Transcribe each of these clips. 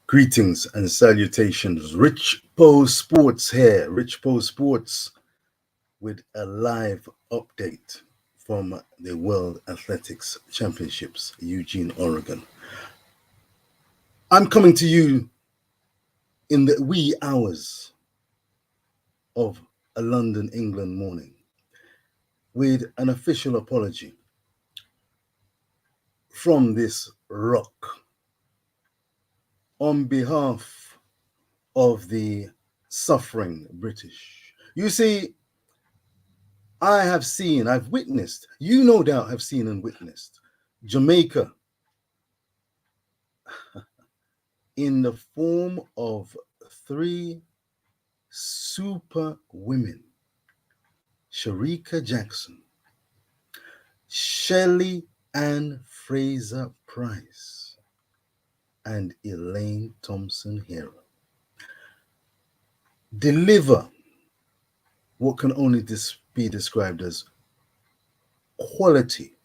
Greetings and salutations. Rich Poe Sports here. Rich Poe Sports with a live update from the World Athletics Championships, Eugene, Oregon. I'm coming to you in the wee hours of a London, England morning with an official apology from this rock on behalf of the suffering British. You see, I've witnessed, you no doubt have seen and witnessed Jamaica in the form of three super women: Shericka Jackson, Shelley Ann Fraser Price, and Elaine Thompson Hera. Deliver what can only be described as quality,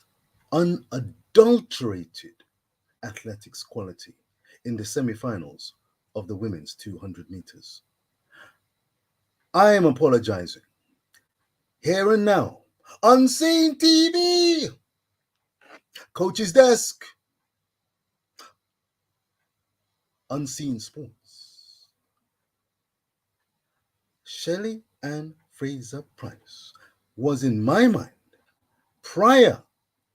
unadulterated athletics quality in the semi-finals of the women's 200 meters. I am apologizing here and now. Unseen TV, Coach's Desk, Unseen Sports. Shelley Ann Fraser Price was in my mind, prior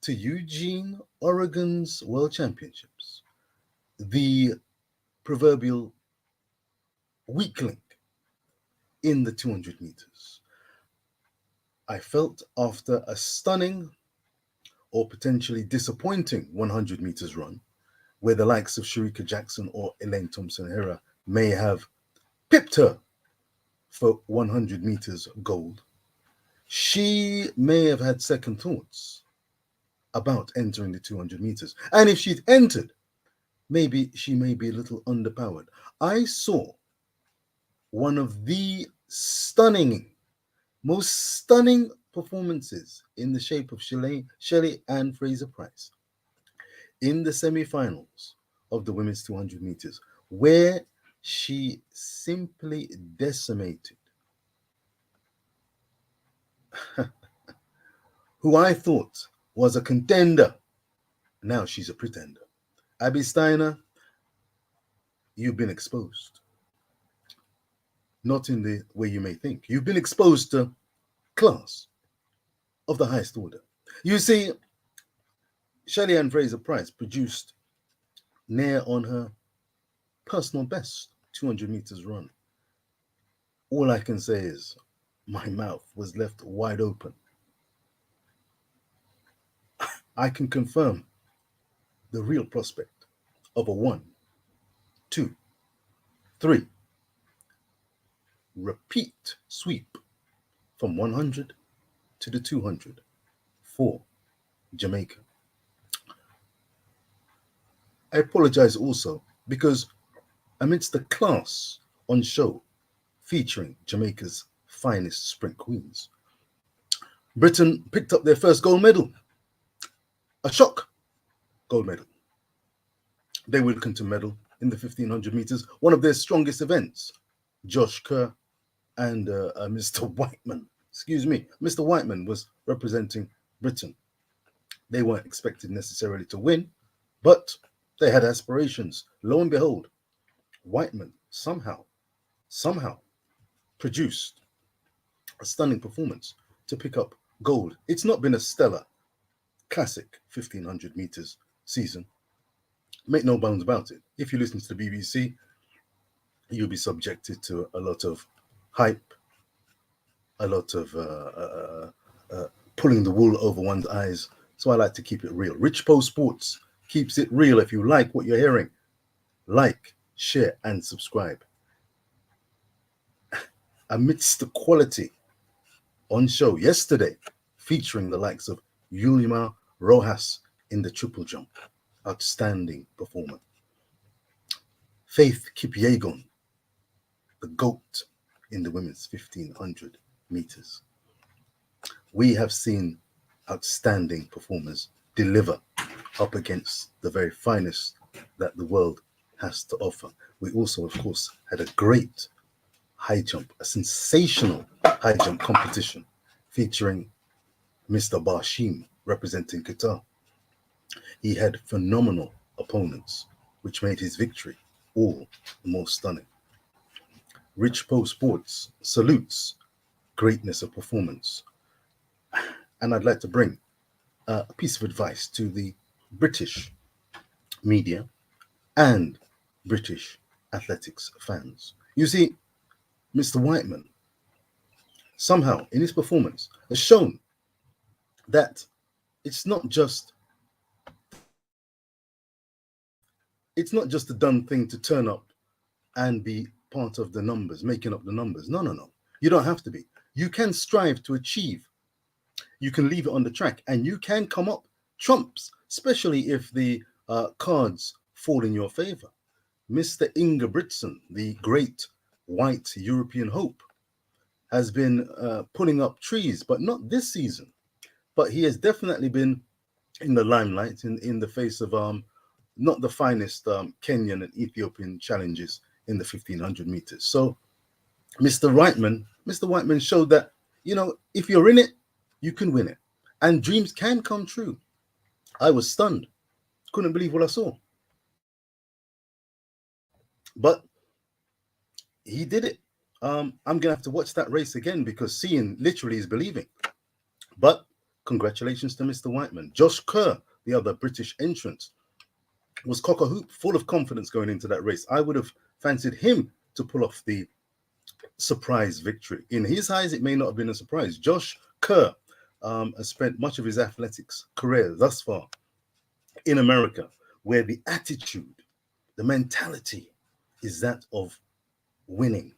to Eugene, Oregon's World Championships, the proverbial weak link in the 200 meters. I felt after a stunning or potentially disappointing 100 meters run, where the likes of Shericka Jackson or Elaine Thompson Hera may have pipped her for 100 meters gold, she may have had second thoughts about entering the 200 meters. And if she'd entered, maybe she may be a little underpowered. I saw one of the most stunning performances in the shape of Shelley Ann Fraser Price in the semi-finals of the women's 200 meters, where she simply decimated who I thought was a contender. Now she's a pretender. Abby Steiner, you've been exposed. Not in the way you may think. You've been exposed to class of the highest order. You see, Shelley Ann Fraser Price produced near on her personal best 200 meters run. All I can say is my mouth was left wide open. I can confirm the real prospect of a 1, 2, 3 repeat sweep from 100 to the 200 for Jamaica. I apologize also because amidst the class on show featuring Jamaica's finest sprint queens, Britain picked up their first gold medal, a shock gold medal. They were looking to medal in the 1500 meters, one of their strongest events. Josh Kerr and Mr. Whiteman, Mr. Whiteman was representing Britain. They weren't expected necessarily to win, but they had aspirations. Lo and behold, Whiteman somehow produced a stunning performance to pick up gold. It's not been a stellar classic 1500 meters season. Make no bones about it. If you listen to the BBC, you'll be subjected to a lot of hype, a lot of pulling the wool over one's eyes. So I like to keep it real. Rich Poe Sports keeps it real. If you like what you're hearing, like, share, and subscribe. Amidst the quality on show yesterday, featuring the likes of Yulima Rojas in the triple jump, outstanding performer. Faith Kipyegon, the GOAT in the women's 1500 meters. We have seen outstanding performers deliver up against the very finest that the world has to offer. We also, of course, had a great high jump, a sensational high jump competition featuring Mr. Bashim representing Qatar. He had phenomenal opponents, which made his victory all the more stunning. Richpo Sports salutes greatness of performance. And I'd like to bring a piece of advice to the British media and British athletics fans. You see, Mr. Whiteman, somehow in his performance, has shown that it's not just a done thing to turn up and be part of the numbers, making up the numbers. No, no, no. You don't have to be. You can strive to achieve. You can leave it on the track and you can come up trumps, especially if the cards fall in your favor. Mr. Ingebrigtsen, the great white European hope, has been pulling up trees, but not this season. But he has definitely been in the limelight in the face of not the finest Kenyan and Ethiopian challenges in the 1500 meters. So Mr. Whiteman showed that, you know, if you're in it, you can win it. And dreams can come true. I was stunned. Couldn't believe what I saw. But he did it. I'm going to have to watch that race again because seeing literally is believing. But congratulations to Mr. Whiteman. Josh Kerr, the other British entrant, was cock-a-hoop, full of confidence going into that race. I would have fancied him to pull off the surprise victory. In his eyes, it may not have been a surprise. Josh Kerr has spent much of his athletics career thus far in America, where the attitude, the mentality is that of winning.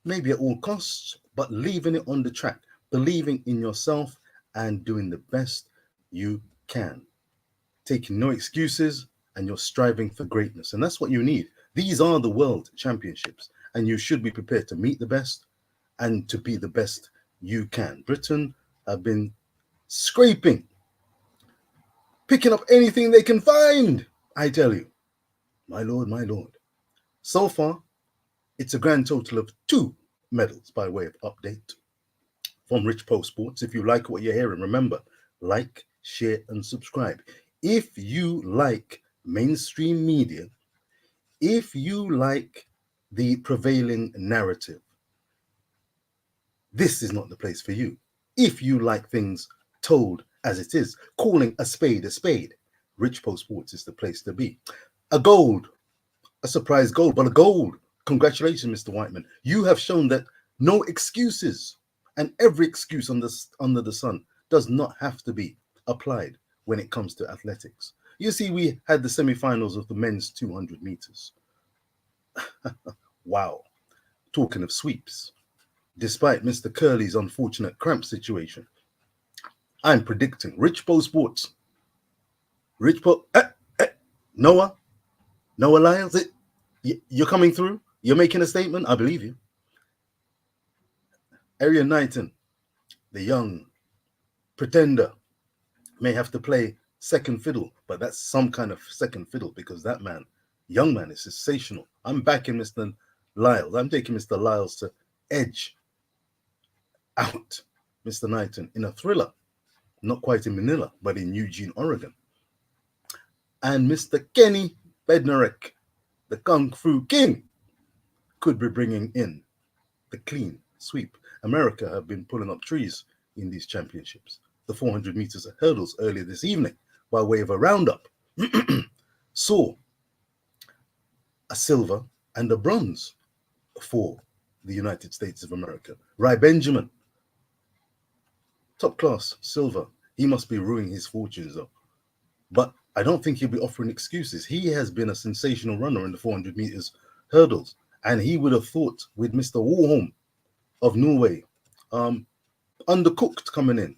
Maybe at all costs, but leaving it on the track, believing in yourself and doing the best you can. Taking no excuses, and you're striving for greatness. And that's what you need. These are the world championships, and you should be prepared to meet the best and to be the best you can. Britain have been scraping, picking up anything they can find, I tell you. My lord, my lord. So far, it's a grand total of 2 medals by way of update from Richpo Sports. If you like what you're hearing, remember, like, share, and subscribe. If you like mainstream media, if you like the prevailing narrative, this is not the place for you. If you like things told as it is, calling a spade, Richpo Sports is the place to be. A surprise gold, but a gold. Congratulations, Mr. Whiteman. You have shown that no excuses, and every excuse under the sun does not have to be applied when it comes to athletics. You see, we had the semi-finals of the men's 200 meters. Wow. Talking of sweeps, despite Mr. Curley's unfortunate cramp situation, I'm predicting Richpo Sports. Noah Lyles, you're coming through? You're making a statement? I believe you. Arian Knighton, the young pretender, may have to play second fiddle, but that's some kind of second fiddle because that young man is sensational. I'm backing Mr. Lyles. I'm taking Mr. Lyles to edge out Mr. Knighton in a thriller, not quite in Manila, but in Eugene, Oregon. And Mr. Kenny Bednarek, the Kung Fu King, could be bringing in the clean sweep. America have been pulling up trees in these championships. The 400 meters of hurdles earlier this evening, by way of a roundup, saw a silver and a bronze for the United States of America. Rai Benjamin, top class, silver. He must be ruining his fortunes though. But I don't think he'll be offering excuses. He has been a sensational runner in the 400 meters hurdles. And he would have thought with Mr. Warholm of Norway, undercooked coming in,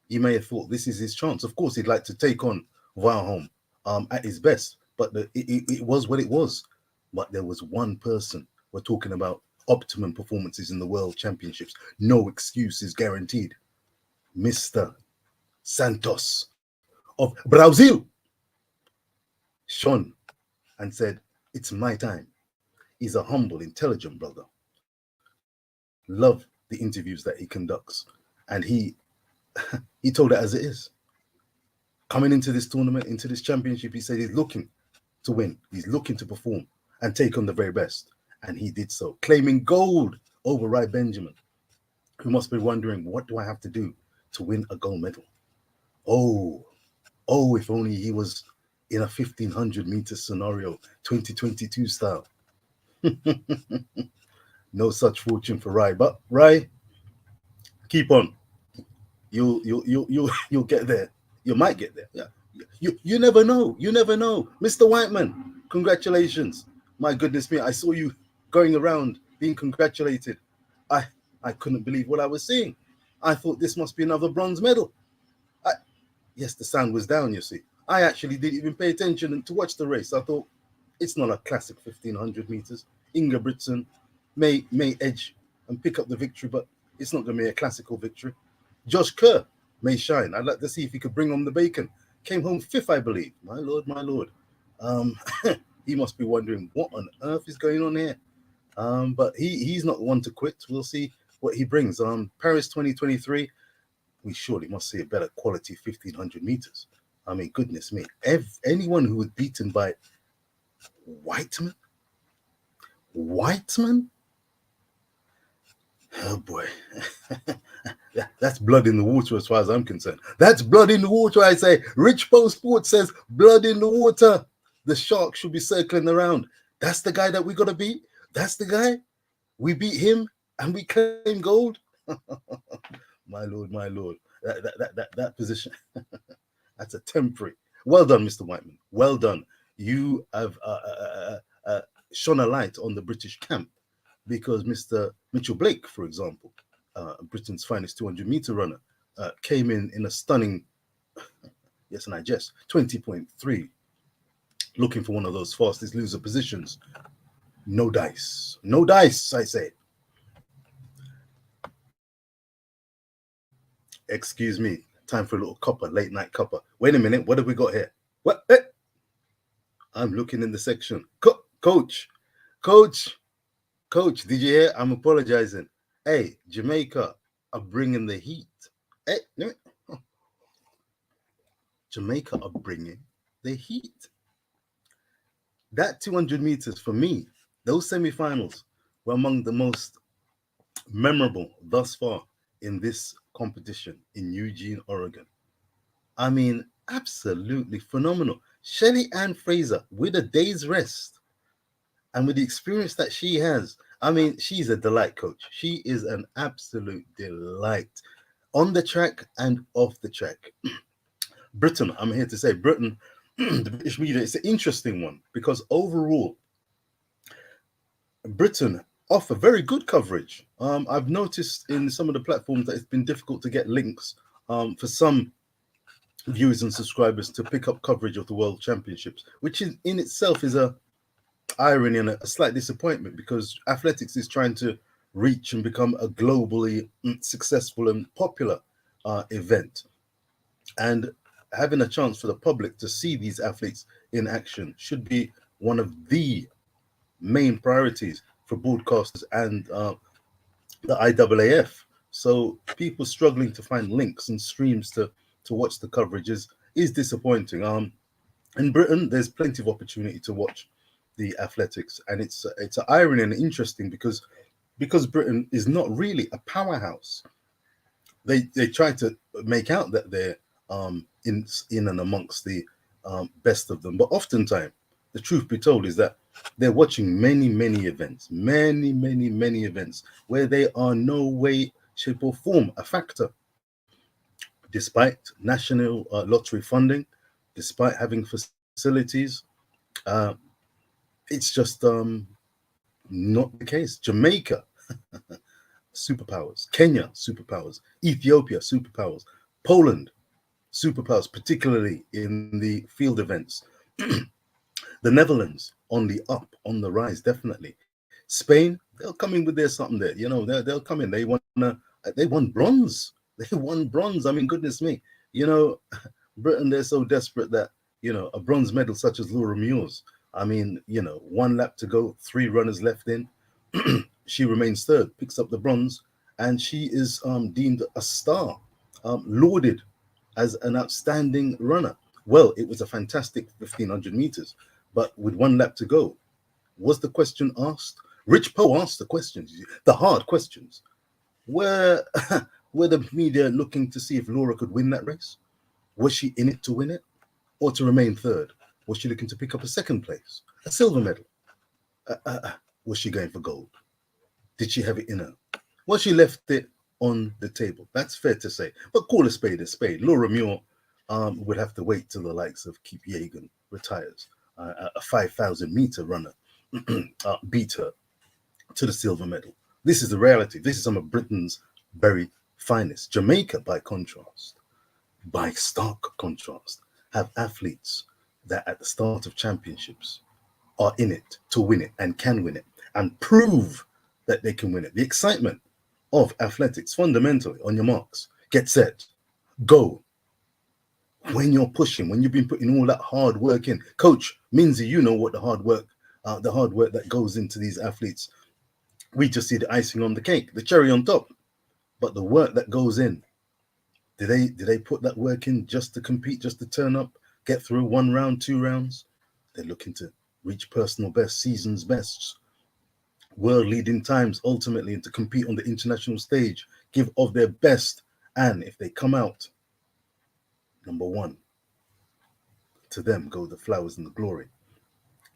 he may have thought this is his chance. Of course, he'd like to take on Warholm at his best, but it was what it was. But there was one person. We're talking about optimum performances in the World Championships. No excuses guaranteed. Mr. Santos of Brazil shone and said, It's my time. He's a humble, intelligent brother. Love the interviews that he conducts. And he told it as it is. Coming into this tournament, into this championship, he said he's looking to win. He's looking to perform and take on the very best. And he did so, claiming gold over Rai Benjamin, who must be wondering, what do I have to do to win a gold medal? Oh, if only he was in a 1500-meter scenario, 2022 style. No such fortune for Rai. But Rai, keep on. You'll get there. You might get there. Yeah. You never know. You never know. Mr. Whiteman, congratulations. My goodness me, I saw you going around being congratulated. I I couldn't believe what I was seeing. I thought this must be another bronze medal. Yes, the sound was down, you see. I actually didn't even pay attention to watch the race. I thought it's not a classic 1500 meters. Ingebrigtsen may edge and pick up the victory, but it's not going to be a classical victory. Josh Kerr may shine. I'd like to see if he could bring home the bacon. Came home fifth, I believe. My lord, my lord. He must be wondering what on earth is going on here. But he's not one to quit. We'll see what he brings. Paris 2023, we surely must see a better quality 1500 meters. I mean, goodness me. Anyone who was beaten by Whiteman? Oh boy. That's blood in the water as far as I'm concerned. That's blood in the water, I say. Rich Post Sports says blood in the water. The shark should be circling around. That's the guy that we got to beat. That's the guy. We beat him and we claim gold. My lord, my lord. That position. That's a temporary. Well done, Mr. Whiteman. Well done. You have shone a light on the British camp, because Mr. Mitchell Blake, for example, Britain's finest 200-meter runner, came in a stunning, yes, and I jest, 20.3, looking for one of those fastest loser positions. No dice. No dice, I say. Excuse me. Time for a little cuppa, late night cuppa. Wait a minute. What have we got here? What? I'm looking in the section. Coach, did you hear? I'm apologizing. Hey, Jamaica are bringing the heat. Hey, Jamaica are bringing the heat. That 200 meters for me, those semifinals were among the most memorable thus far in this competition in Eugene, Oregon. I mean, absolutely phenomenal. Shelly Ann Fraser, with a day's rest and with the experience that she has, I mean, she's a delight, coach. She is an absolute delight on the track and off the track. Britain, I'm here to say, Britain, the British media, it's an interesting one, because overall, Britain offer very good coverage. I've noticed in some of the platforms that it's been difficult to get links for some viewers and subscribers to pick up coverage of the World Championships, which in itself is a irony and a slight disappointment, because athletics is trying to reach and become a globally successful and popular event. And having a chance for the public to see these athletes in action should be one of the main priorities for broadcasters and the IAAF. So people struggling to find links and streams to watch the coverage is disappointing. In Britain, there's plenty of opportunity to watch the athletics, and it's an irony and interesting because Britain is not really a powerhouse. They try to make out that they're in and amongst the best of them, but oftentimes the truth be told is that they're watching many events where they are no way, shape or form a factor, despite national lottery funding, despite having facilities. It's just not the case. Jamaica, superpowers. Kenya, superpowers. Ethiopia, superpowers. Poland, superpowers, particularly in the field events. The Netherlands on the up, on the rise, definitely. Spain, they'll come in with their something there. You know, they'll come in. They won bronze. They won bronze. I mean, goodness me. You know, Britain, they're so desperate that, you know, a bronze medal such as Laura Muir's, I mean, one lap to go, three runners left in. She remains third, picks up the bronze, and she is deemed a star, lauded as an outstanding runner. Well, it was a fantastic 1500 meters, but with one lap to go, was the question asked? Rich Poe asked the questions, the hard questions. Were, were the media looking to see if Laura could win that race? Was she in it to win it or to remain third? Was she looking to pick up a second place, a silver medal? Was she going for gold? Did she have it in her? Well, she left it on the table. That's fair to say. But call a spade a spade. Laura Muir would have to wait till the likes of Keep Yegan retires. A 5,000 meter runner beat her to the silver medal. This is the reality. This is some of Britain's very finest. Jamaica, by stark contrast, have athletes that at the start of championships are in it to win it and can win it and prove that they can win it. The excitement of athletics, fundamentally, on your marks, get set, go. When you're pushing, when you've been putting all that hard work in, Coach Minzy, you know what the hard work that goes into these athletes. We just see the icing on the cake, the cherry on top, but the work that goes in. Do they put that work in just to compete, just to turn up, get through one round, two rounds? They're looking to reach personal best, season's bests, world leading times, ultimately, and to compete on the international stage, give of their best. And if they come out number one, to them go the flowers and the glory.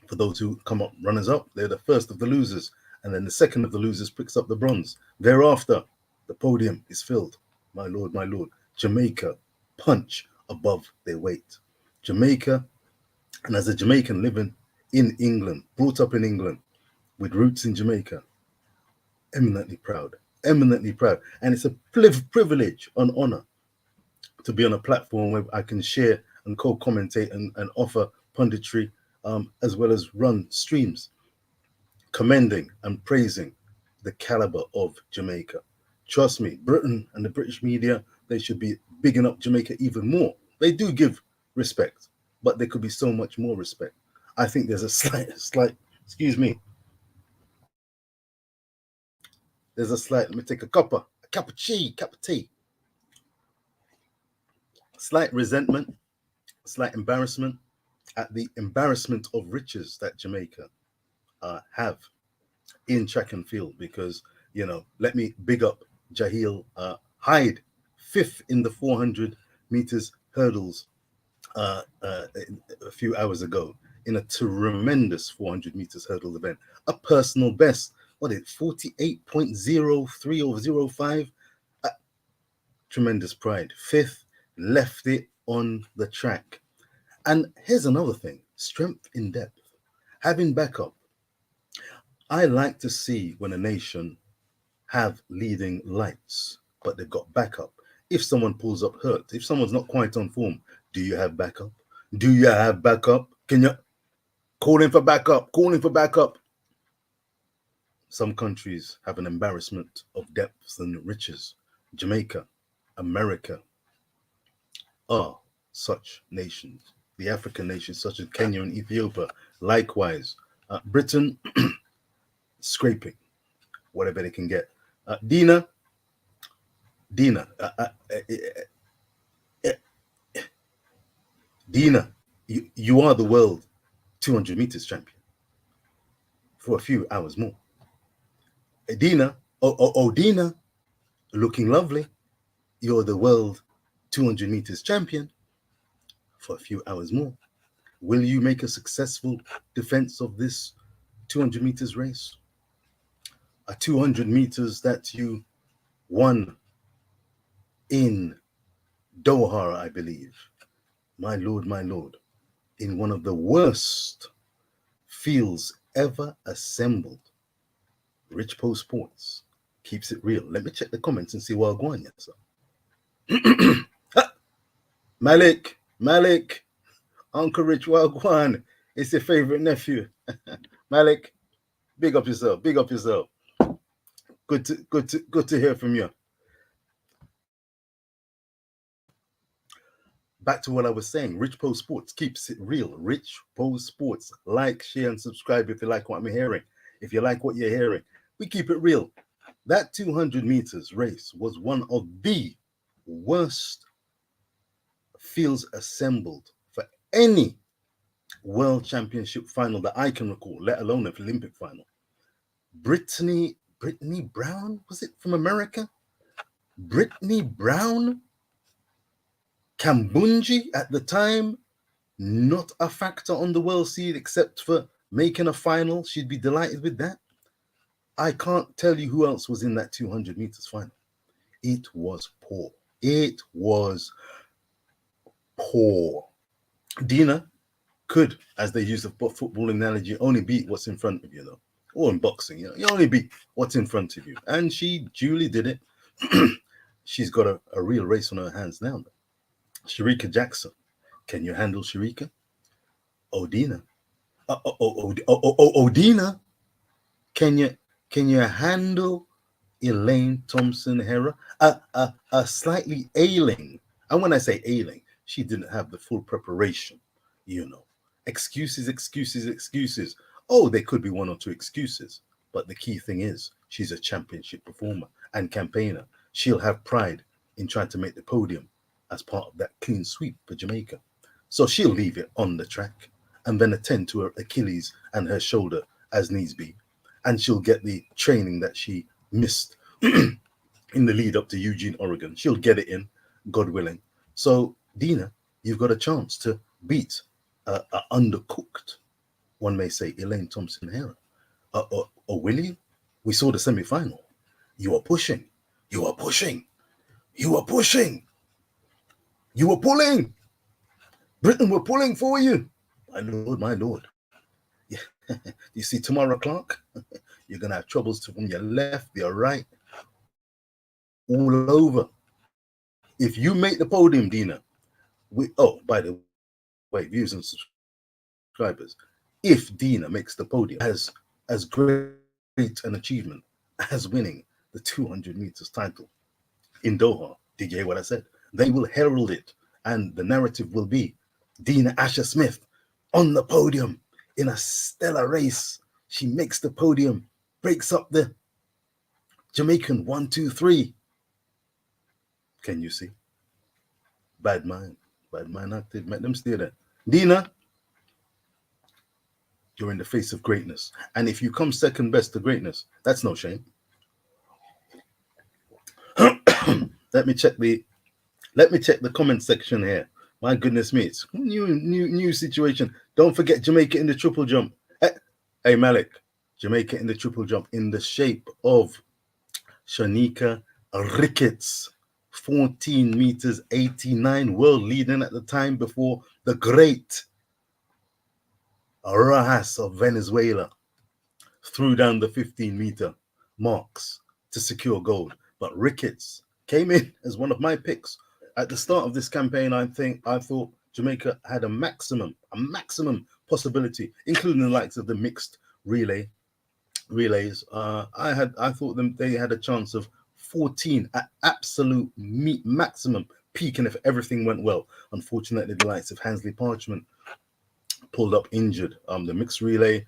For those who come up runners up, they're the first of the losers. And then the second of the losers picks up the bronze. Thereafter, the podium is filled. My Lord, my Lord. Jamaica punch above their weight. Jamaica, and as a Jamaican living in England, brought up in England, with roots in Jamaica, eminently proud. And it's a privilege, an honor to be on a platform where I can share and co-commentate and offer punditry, as well as run streams, commending and praising the caliber of Jamaica. Trust me, Britain and the British media, they should be bigging up Jamaica even more. They do give respect, but there could be so much more respect. I think there's a slight, excuse me, let me take a cup of tea. Slight resentment, slight embarrassment at the embarrassment of riches that Jamaica have in track and field, because, let me big up Jahil Hyde, fifth in the 400 meters hurdles a few hours ago in a tremendous 400 meters hurdle event. A personal best, 48.03 or 05? Tremendous pride. Fifth, left it on the track. And here's another thing, strength in depth. Having backup. I like to see when a nation have leading lights, but they've got backup. If someone pulls up hurt, if someone's not quite on form, do you have backup? Do you have backup? Can you call in for backup? Call in for backup. Some countries have an embarrassment of depths and riches. Jamaica, America are such nations. The African nations such as Kenya and Ethiopia, likewise. Britain, scraping whatever they can get. Dina, Dina, you are the world 200 meters champion for a few hours more. Dina, Dina, looking lovely. You're the world 200 meters champion for a few hours more. Will you make a successful defense of this 200 meters race? A 200 meters that you won in Doha, I believe. My Lord, in one of the worst fields ever assembled. Rich Post Sports keeps it real. Let me check the comments and see what I'm going yet, sir. Malik, Uncle Rich Wagwan, it's your favorite nephew. Malik, big up yourself. Good to hear from you. back to what I was saying. Rich Post Sports keeps it real. Rich Post Sports. Like, share, and subscribe if you like what I'm hearing. If you like what you're hearing, we keep it real. That 200 meters race was one of the worst fields assembled for any world championship final that I can recall, let alone an Olympic final. Brittany Brown, was it from America? Brittany Brown, Kambunji at the time, not a factor on the world seed except for making a final. She'd be delighted with that. I can't tell you who else was in that 200 meters final. It was poor. It was poor. Dina could, as they use the football analogy, only beat what's in front of you, though. Or in boxing, you only beat what's in front of you. And she duly did it. She's got a real race on her hands now. Shericka Jackson. Can you handle Shericka? Odina. Odina. Can you handle Elaine Thompson-Herah? A slightly ailing, and when I say ailing, she didn't have the full preparation, Excuses. Oh, there could be one or two excuses, but the key thing is she's a championship performer and campaigner. She'll have pride in trying to make the podium as part of that clean sweep for Jamaica. So she'll leave it on the track and then attend to her Achilles and her shoulder as needs be. And she'll get the training that she missed in the lead up to Eugene, Oregon. She'll get it in, God willing. So, Dina, you've got a chance to beat a undercooked, one may say, Elaine Thompson-Herah. Or will you? We saw the semi-final. You are pushing. You are pushing. You are pushing. You were pulling. Britain were pulling for you. My Lord. Yeah. You see Tamara Clark? You're going to have troubles from your left, your right, all over. If you make the podium, Dina, by the way, views and subscribers, if Dina makes the podium as great an achievement as winning the 200 meters title in Doha, did you hear what I said? They will herald it, and the narrative will be Dina Asher-Smith on the podium in a stellar race. She makes the podium, breaks up the Jamaican 1, 2, 3. Can you see? Bad mind active. Make them stay there. Dina, you're in the face of greatness. And if you come second best to greatness, that's no shame. Let me check the comment section here. My goodness me, it's new situation. Don't forget Jamaica in the triple jump. Hey Malik, Jamaica in the triple jump in the shape of Shanika Ricketts, 14 meters 89, world leading at the time before the great Rojas of Venezuela threw down the 15-meter marks to secure gold. But Ricketts came in as one of my picks. At the start of this campaign, I thought Jamaica had a maximum possibility, including the likes of the mixed relays. I thought they had a chance of 14 at absolute maximum peak, and if everything went well. Unfortunately, the likes of Hansley Parchment pulled up injured. The mixed relay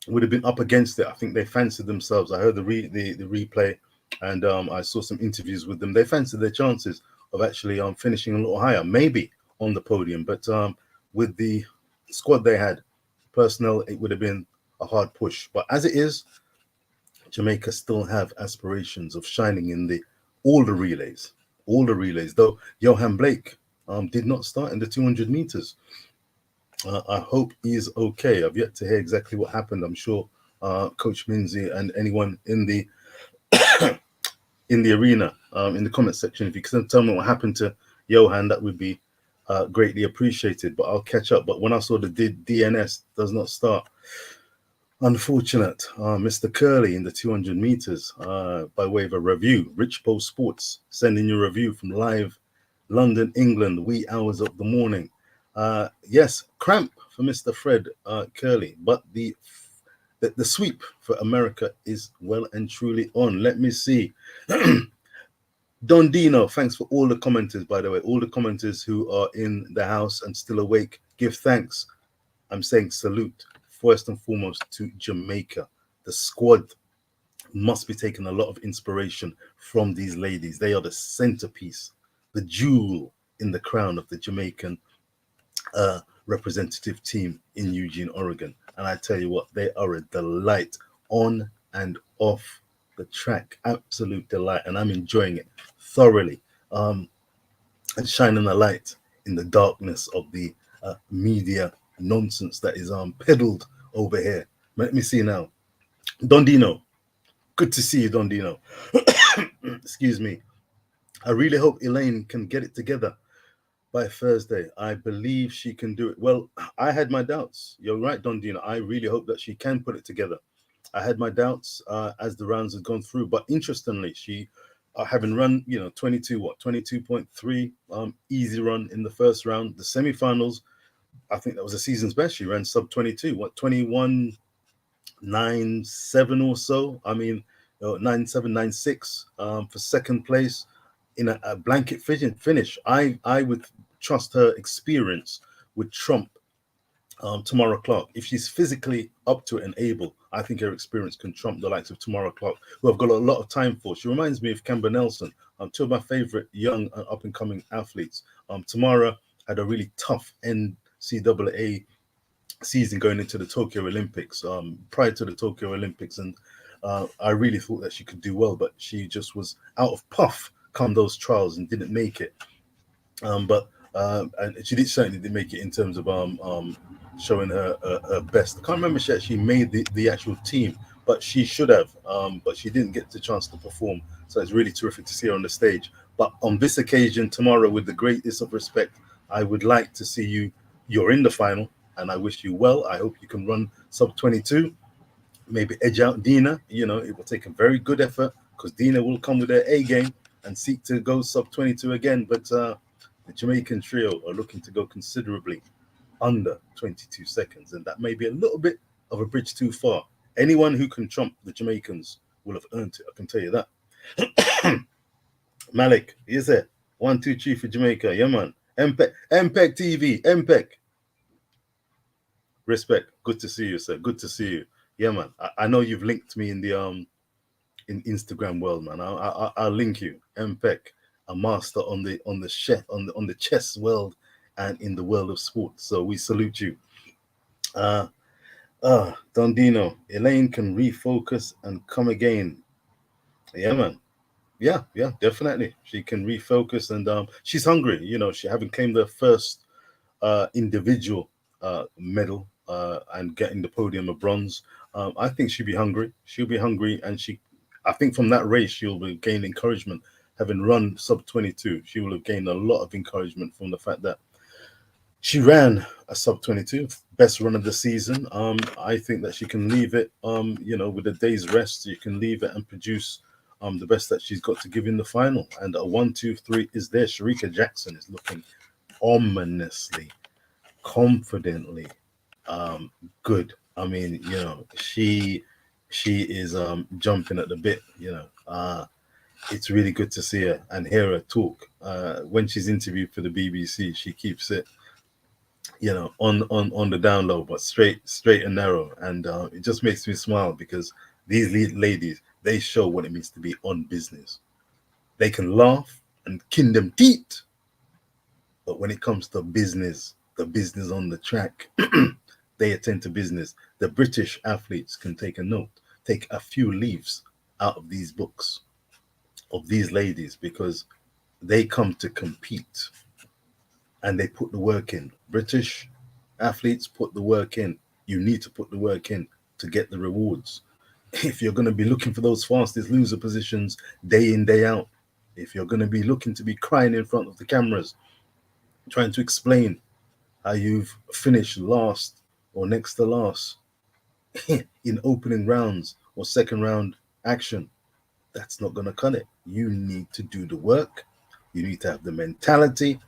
would have been up against it. I think they fancied themselves. I heard the replay, and I saw some interviews with them. They fancied their chances of actually finishing a little higher, maybe on the podium. But with the squad they had, personnel, it would have been a hard push. But as it is, Jamaica still have aspirations of shining in all the relays. Though Johan Blake did not start in the 200 meters. I hope he's okay. I've yet to hear exactly what happened. I'm sure Coach Minzy and anyone in the arena, in the comment section, if you can tell me what happened to Johan, that would be greatly appreciated. But I'll catch up. But when I saw the DNS does not start, unfortunate. Mr. Curley in the 200 meters by way of a review. Rich Post Sports sending you a review from live London, England, wee hours of the morning. Yes, cramp for Mr. Fred Curley, but the sweep for America is well and truly on. Let me see. Don Dino, thanks for all the commenters, by the way. All the commenters who are in the house and still awake, give thanks. I'm saying salute, first and foremost, to Jamaica. The squad must be taking a lot of inspiration from these ladies. They are the centerpiece, the jewel in the crown of the Jamaican representative team in Eugene, Oregon. And I tell you what, they are a delight on and off the track. Absolute delight. And I'm enjoying it thoroughly. And shining a light in the darkness of the media nonsense that is peddled over here. Let me see now. Dondino, good to see you, Dondino. Excuse me. I really hope Elaine can get it together by Thursday. I believe she can do it. Well, I had my doubts. You're right, Dondino. I really hope that she can put it together. I had my doubts as the rounds had gone through, but interestingly, she having run 22.3 easy run in the first round. The semifinals, I think that was the season's best. She ran sub 22, 21.97 or so. I mean, 97.96 for second place in a blanket finish. I would trust her experience would trump Tamara Clark. If she's physically up to it and able, I think her experience can trump the likes of Tamara Clark, who I've got a lot of time for. She reminds me of Camber Nelson, two of my favorite young and up-and-coming athletes. Tamara had a really tough NCAA season going into the Tokyo Olympics, prior to the Tokyo Olympics, and I really thought that she could do well, but she just was out of puff come those trials and didn't make it. But and she certainly didn't make it in terms of showing her best. I can't remember if she actually made the actual team, but she should have. But she didn't get the chance to perform. So it's really terrific to see her on the stage. But on this occasion, tomorrow, with the greatest of respect, I would like to see you. You're in the final, and I wish you well. I hope you can run sub 22. Maybe edge out Dina. It will take a very good effort because Dina will come with her A game and seek to go sub 22 again. But the Jamaican trio are looking to go considerably under 22 seconds, and that may be a little bit of a bridge too far. Anyone who can trump the Jamaicans will have earned it, I can tell you that. Malik, is it? 1, 2, 3 for Jamaica. Yeah, man. MPEG TV, MPEG. Respect. Good to see you, sir. Good to see you. Yeah, man. I know you've linked me in the in Instagram world, man. I'll link you. MPEG, a master on the chess world and in the world of sports. So we salute you. Dondino, Elaine can refocus and come again. Yeah, man. Yeah, definitely. She can refocus and she's hungry. She haven't claimed her first individual medal and getting the podium of bronze. I think she'll be hungry. She'll be hungry, and I think from that race she'll gain encouragement. Having run sub 22, she will have gained a lot of encouragement from the fact that she ran a sub 22, best run of the season. I think that she can leave it, with a day's rest, you can leave it and produce the best that she's got to give in the final. And a 1, 2, 3 is there. Shericka Jackson is looking ominously, confidently good. I mean, she is jumping at the bit. It's really good to see her and hear her talk. When she's interviewed for the BBC, she keeps it on the down low, but straight and narrow, and it just makes me smile because these ladies, they show what it means to be on business. They can laugh and kin them teeth, but when it comes to business, the business on the track, they attend to business. The British athletes can take a few leaves out of these books of these ladies, because they come to compete and they put the work in. British athletes put the work in. You need to put the work in to get the rewards. If you're going to be looking for those fastest loser positions day in, day out, if you're going to be looking to be crying in front of the cameras, trying to explain how you've finished last or next to last in opening rounds or second round action, that's not going to cut it. You need to do the work. You need to have the mentality.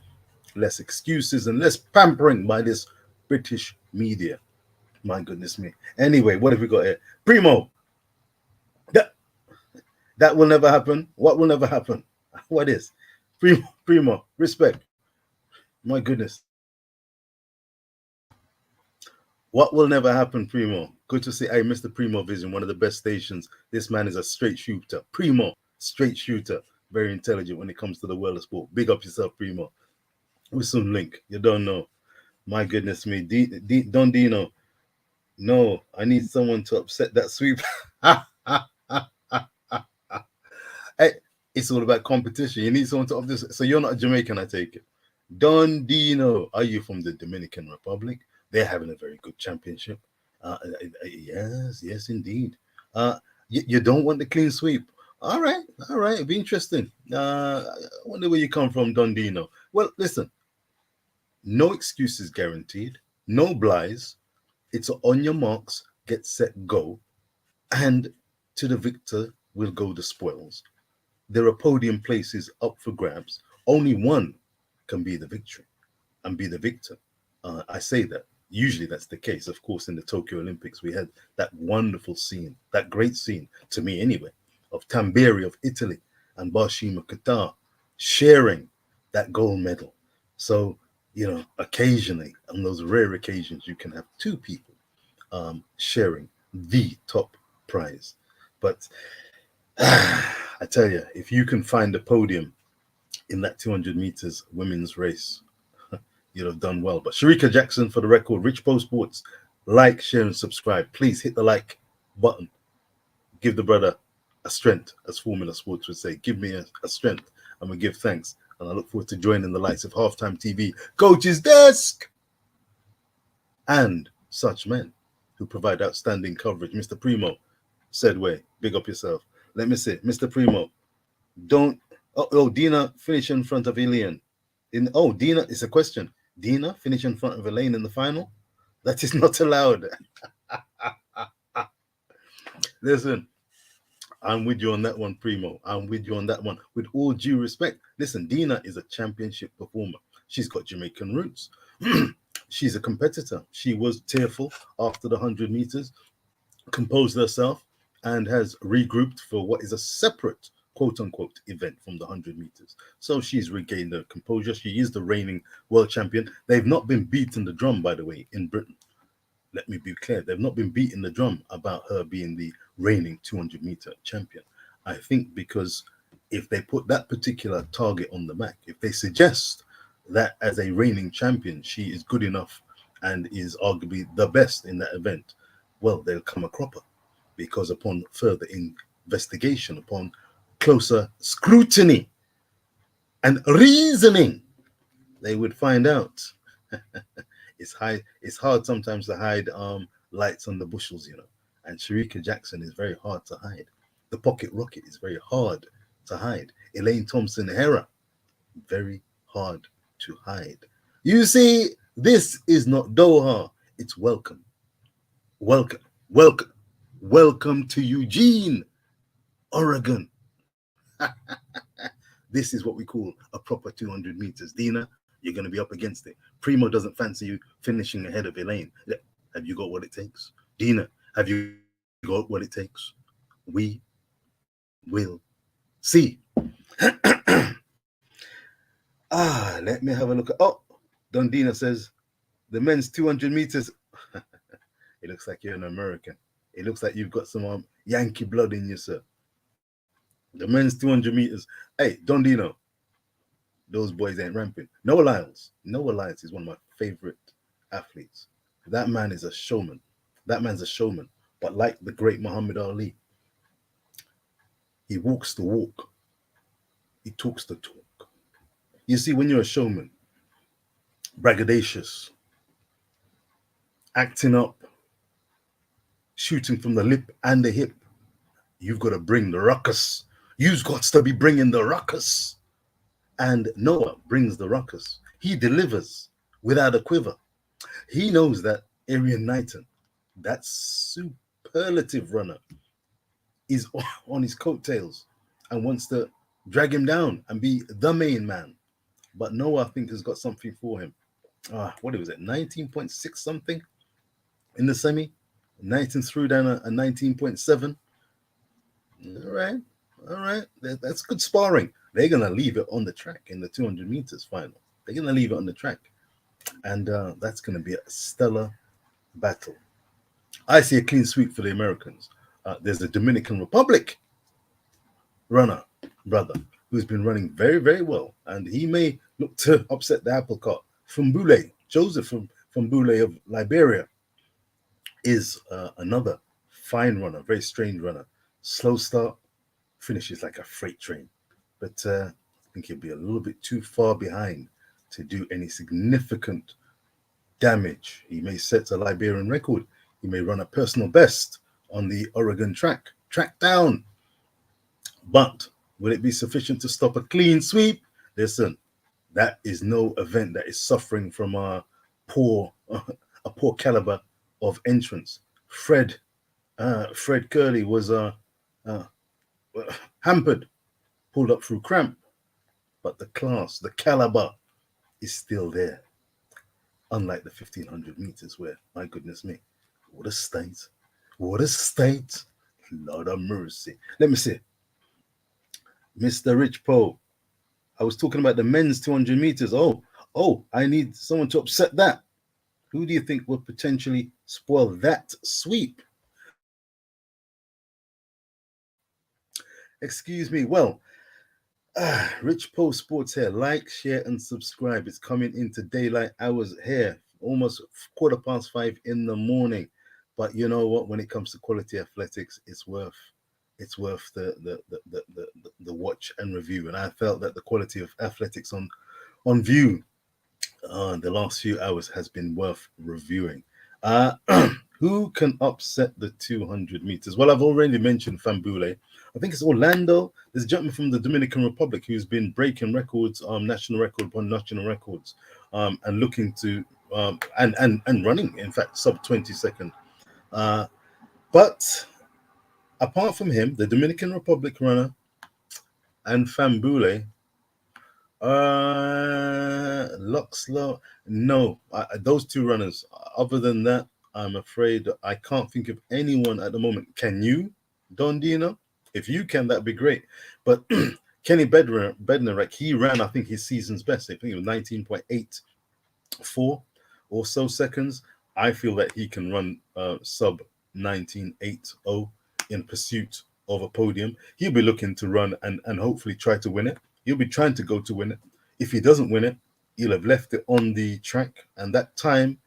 Less excuses and less pampering by this British media. My goodness me. Anyway, what have we got here? Primo. That will never happen. What will never happen? What is? Primo, respect. My goodness. What will never happen, Primo? Good to see. Hey, Mr. Primo Vision, one of the best stations. This man is a straight shooter. Primo, straight shooter. Very intelligent when it comes to the world of sport. Big up yourself, Primo. We soon link. You don't know. My goodness me. Don Dino. No, I need someone to upset that sweep. Hey, it's all about competition. You need someone to upset. So you're not a Jamaican, I take it. Don Dino. Are you from the Dominican Republic? They're having a very good championship. Yes, indeed. You don't want the clean sweep. All right. It'll be interesting. I wonder where you come from, Don Dino. Well, listen, no excuses guaranteed, no blies. It's on your marks, get set, go. And to the victor will go the spoils. There are podium places up for grabs. Only one can be the victory and be the victor. I say that. Usually that's the case. Of course, in the Tokyo Olympics, we had that wonderful scene, that great scene, to me anyway, of Tamberi of Italy and Barshima Qatar sharing that gold medal. So, occasionally, on those rare occasions, you can have two people sharing the top prize. But I tell you, if you can find a podium in that 200 meters women's race, you'd have done well. But Shericka Jackson, for the record, Rich Post Sports, like, share, and subscribe. Please hit the like button. Give the brother a strength, as Formula Sports would say. Give me a strength, and we give thanks. And I look forward to joining the likes of Halftime TV, Coach's Desk, and such men who provide outstanding coverage. Mr. Primo, said way, big up yourself. Let me see, Mr. Primo, don't. Dina, finish in front of Ilian. Dina, it's a question. Dina, finish in front of Elaine in the final? That is not allowed. Listen, I'm with you on that one, Primo. I'm with you on that one. With all due respect, listen, Dina is a championship performer. She's got Jamaican roots. She's a competitor. She was tearful after the 100 meters, composed herself, and has regrouped for what is a separate quote-unquote event from the 100 meters. So she's regained her composure. She is the reigning world champion. They've not been beating the drum, by the way, in Britain. Let me be clear. They've not been beating the drum about her being the reigning 200-meter champion. I think because if they put that particular target on the map, if they suggest that as a reigning champion, she is good enough and is arguably the best in that event, well, they'll come a cropper, because upon further investigation, upon closer scrutiny and reasoning, they would find out. It's hard sometimes to hide lights on the bushels, and Shericka Jackson is very hard to hide. The pocket rocket is very hard to hide. Elaine Thompson Hera, very hard to hide. You see, this is not Doha, it's welcome to Eugene, Oregon. This is what we call a proper 200 meters. Dina, you're going to be up against it. Primo doesn't fancy you finishing ahead of Elaine. Have you got what it takes? Dina, have you got what it takes? We will see. Let me have a look. Don Dina says, the men's 200 meters. It looks like you're an American. It looks like you've got some Yankee blood in you, sir. The men's 200 meters. Hey, Don Dino, those boys ain't ramping. Noah Lyles is one of my favorite athletes. That man is a showman. But like the great Muhammad Ali, he walks the walk. He talks the talk. You see, when you're a showman, braggadocious, acting up, shooting from the lip and the hip, you've got to bring the ruckus. You've got to be bringing the ruckus. And Noah brings the ruckus. He delivers without a quiver. He knows that Arian Knighton, that superlative runner, is on his coattails and wants to drag him down and be the main man. But Noah, I think, has got something for him. What was it, 19.6 something in the semi? Knighton threw down a 19.7. All right. That's good sparring. They're going to leave it on the track in the 200 meters final. They're going to leave it on the track. And that's going to be a stellar battle. I see a clean sweep for the Americans. There's a Dominican Republic runner, brother, who's been running very, very well. And he may look to upset the apple cart. Fumbule, Joseph from Fumbule of Liberia, is another fine runner, very strange runner. Slow start, finishes like a freight train. But I think he'll be a little bit too far behind to do any significant damage. He may set a Liberian record. He may run a personal best on the Oregon track down. But will it be sufficient to stop a clean sweep? Listen, that is no event that is suffering from a poor caliber of entrance. Fred Curley was hampered, pulled up through cramp, but the class, the caliber is still there. Unlike the 1500 meters where, my goodness me, what a state, Lord of mercy. Let me see. Mr. Rich Poe, I was talking about the men's 200 meters. Oh, I need someone to upset that. Who do you think would potentially spoil that sweep? Excuse me. Well, Rich Poe Sports here. Like, share, and subscribe. It's coming into daylight hours here, almost 5:15 in the morning. But you know what? When it comes to quality athletics, it's worth the watch and review. And I felt that the quality of athletics on view the last few hours has been worth reviewing. Who can upset the 200 meters? Well, I've already mentioned Fambule. I think it's Orlando. There's a gentleman from the Dominican Republic who's been breaking records, national record upon national records, and looking to and running, in fact, sub 20 second. But apart from him, the Dominican Republic runner and Fambule, Luxlow, no, those two runners. Other than that, I'm afraid I can't think of anyone at the moment. Can you, Don Dino? If you can, that'd be great. But Kenny Bednarek, he ran, I think, his season's best. I think it was 19.84 or so seconds. I feel that he can run sub 19.80 in pursuit of a podium. He'll be looking to run and hopefully try to win it. He'll be trying to go to win it. If he doesn't win it, he'll have left it on the track, and that time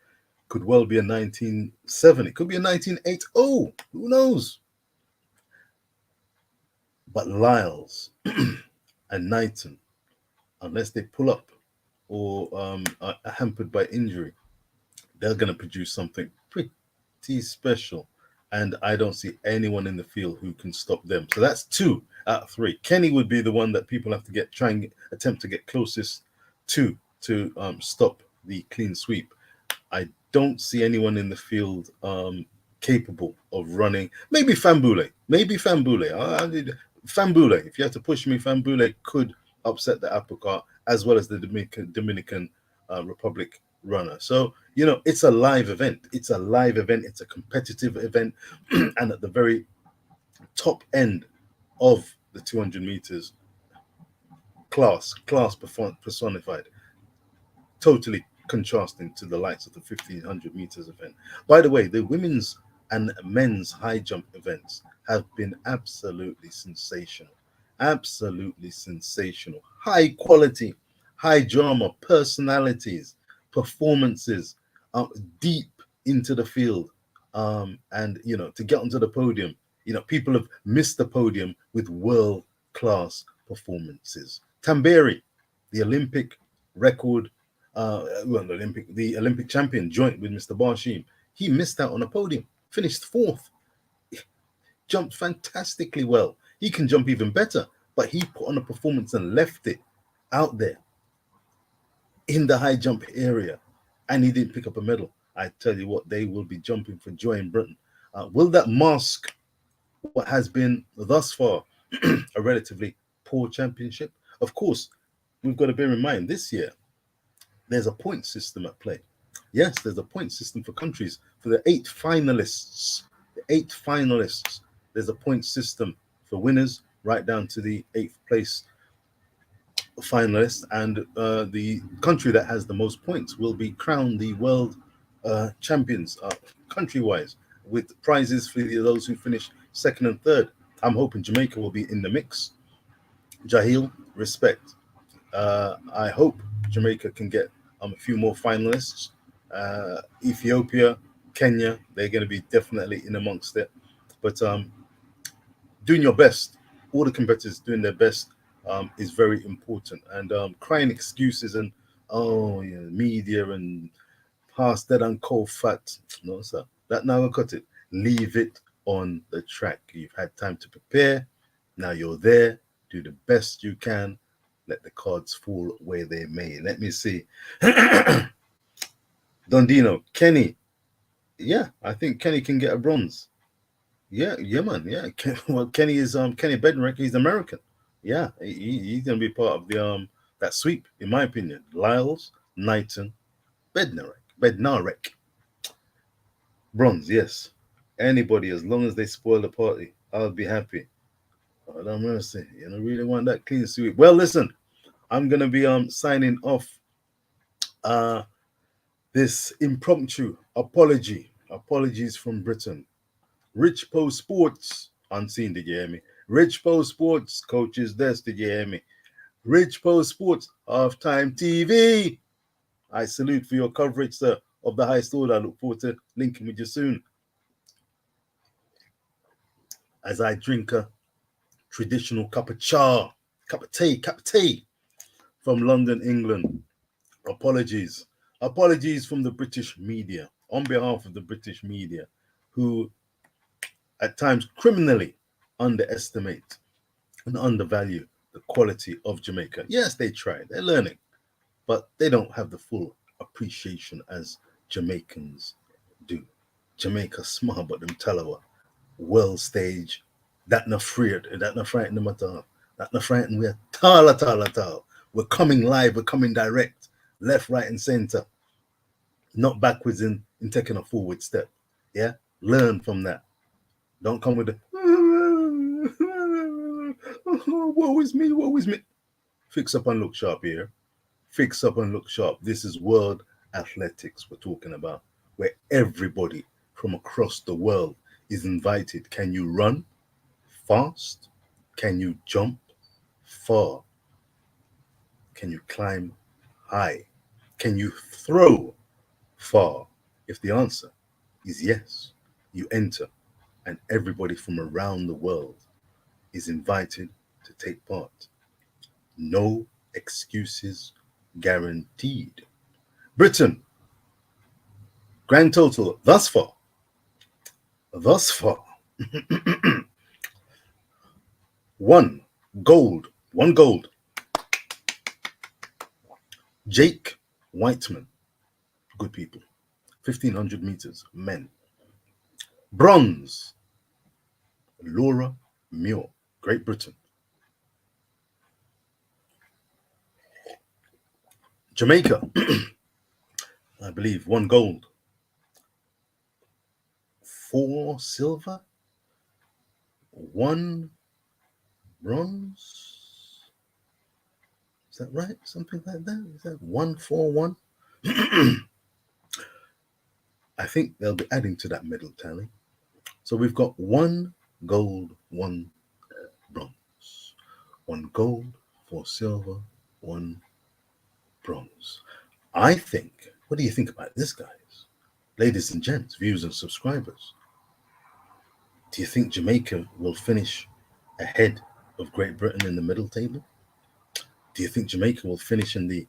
could well be a 19.7. It could be a 19.80. Who knows? But Lyles and Knighton, unless they pull up or are hampered by injury, they're going to produce something pretty special. And I don't see anyone in the field who can stop them. So that's 2 out of 3. Kenny would be the one that people have to attempt to get closest to stop the clean sweep. I don't see anyone in the field capable of running. Maybe Fambule. Fambule, if you have to push me, Fambule could upset the apple cart as well as the Dominican Republic runner. So, it's a live event. It's a competitive event. And at the very top end of the 200 meters, class personified, totally contrasting to the likes of the 1500 meters event. By the way, the women's and men's high jump events have been absolutely sensational. High quality, high drama, personalities, performances, deep into the field. And to get onto the podium, people have missed the podium with world-class performances. Tamberi, the Olympic record, the Olympic champion, joint with Mr. Barshim, he missed out on a podium, finished 4th, jumped fantastically well. He can jump even better, but he put on a performance and left it out there in the high jump area, and he didn't pick up a medal. I tell you what, they will be jumping for joy in Britain. Will that mask what has been thus far a relatively poor championship? Of course, we've got to bear in mind this year there's a point system at play. Yes, there's a point system for countries. For the 8 finalists, there's a point system for winners right down to the 8th place finalists, and the country that has the most points will be crowned the world champions country-wise, with prizes for those who finish second and third. I'm hoping Jamaica will be in the mix. Jahil, respect. I hope Jamaica can get a few more finalists. Ethiopia, Kenya, they're going to be definitely in amongst it. But doing your best, all the competitors doing their best is very important. And crying excuses and, oh, yeah, media and past that and cold fat, no, sir. That now cut it. Leave it on the track. You've had time to prepare. Now you're there. Do the best you can. Let the cards fall where they may. Let me see. Dondino, Kenny. Yeah, I think Kenny can get a bronze. Yeah, yeah, man. Yeah. Well, Kenny is Kenny Bednarek. He's American. Yeah, he's gonna be part of the that sweep, in my opinion. Lyles, Knighton, Bednarek. Bronze, yes. Anybody, as long as they spoil the party, I'll be happy. Oh, no mercy. You don't really want that clean sweep. Well, listen, I'm gonna be signing off uh this impromptu apology. Apologies from Britain. Rich Post Sports, unseen, did you hear me? Rich Post Sports, Coach's Desk, did you hear me? Rich Post Sports, Halftime TV. I salute for your coverage, sir, of the high school. I look forward to linking with you soon as I drink a traditional cup of cup of tea from London, England. Apologies. Apologies from the British media, on behalf of the British media, who at times criminally underestimate and undervalue the quality of Jamaica. Yes, they try, they're learning, but they don't have the full appreciation as Jamaicans do. Jamaica smart, but them talawa, world stage, that na feared, that na frightened them at all. That na frightened, we're tall at all at all. We're coming live, we're coming direct, left, right, and center, not backwards in taking a forward step. Yeah, learn from that. Don't come with the woe is me, woe is me. Fix up and look sharp here. Fix up and look sharp. This is world athletics we're talking about, where everybody from across the world is invited. Can you run fast? Can you jump far? Can you climb high? Can you throw far? If the answer is yes, you enter, and everybody from around the world is invited to take part. No excuses guaranteed. Britain, grand total thus far, one one gold. Jake Whiteman, good people, 1500 meters, men. Bronze, Laura Muir, Great Britain. Jamaica, I believe, one gold, four silver, one bronze. Is that right? Something like that? Is that 141? I think they'll be adding to that medal tally. So we've got one gold, one bronze. One gold, four silver, one bronze. I think, what do you think about this, guys? Ladies and gents, viewers and subscribers, do you think Jamaica will finish ahead of Great Britain in the medal table? Do you think Jamaica will finish in the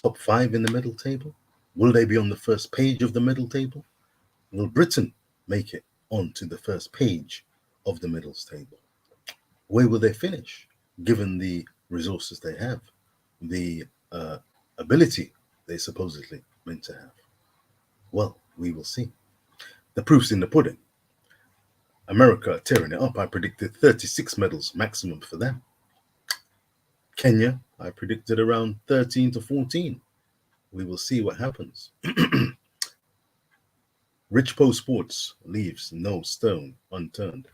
top five in the medal table? Will they be on the first page of the medal table? Will Britain make it onto the first page of the medals table? Where will they finish, given the resources they have, the ability they supposedly meant to have? Well, we will see. The proof's in the pudding. America are tearing it up. I predicted 36 medals maximum for them. Kenya, I predicted around 13 to 14. We will see what happens. Rich Post Sports leaves no stone unturned.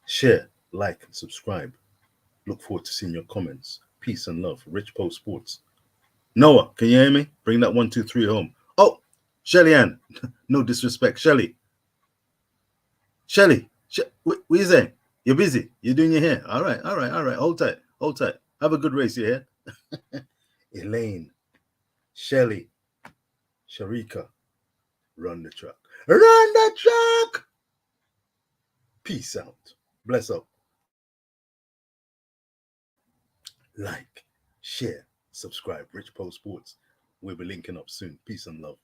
Share, like, and subscribe. Look forward to seeing your comments. Peace and love. Rich Post Sports. Noah, can you hear me? Bring that 1, 2, 3 home. Oh, Shelly Ann. No disrespect. Shelly. What are you saying? You're busy. You're doing your hair. All right. Hold tight. Have a good race, your hair. Elaine. Shelly. Shericka. Run the truck. Run the truck! Peace out. Bless up. Like, share, subscribe. Rich Post Sports. We'll be linking up soon. Peace and love.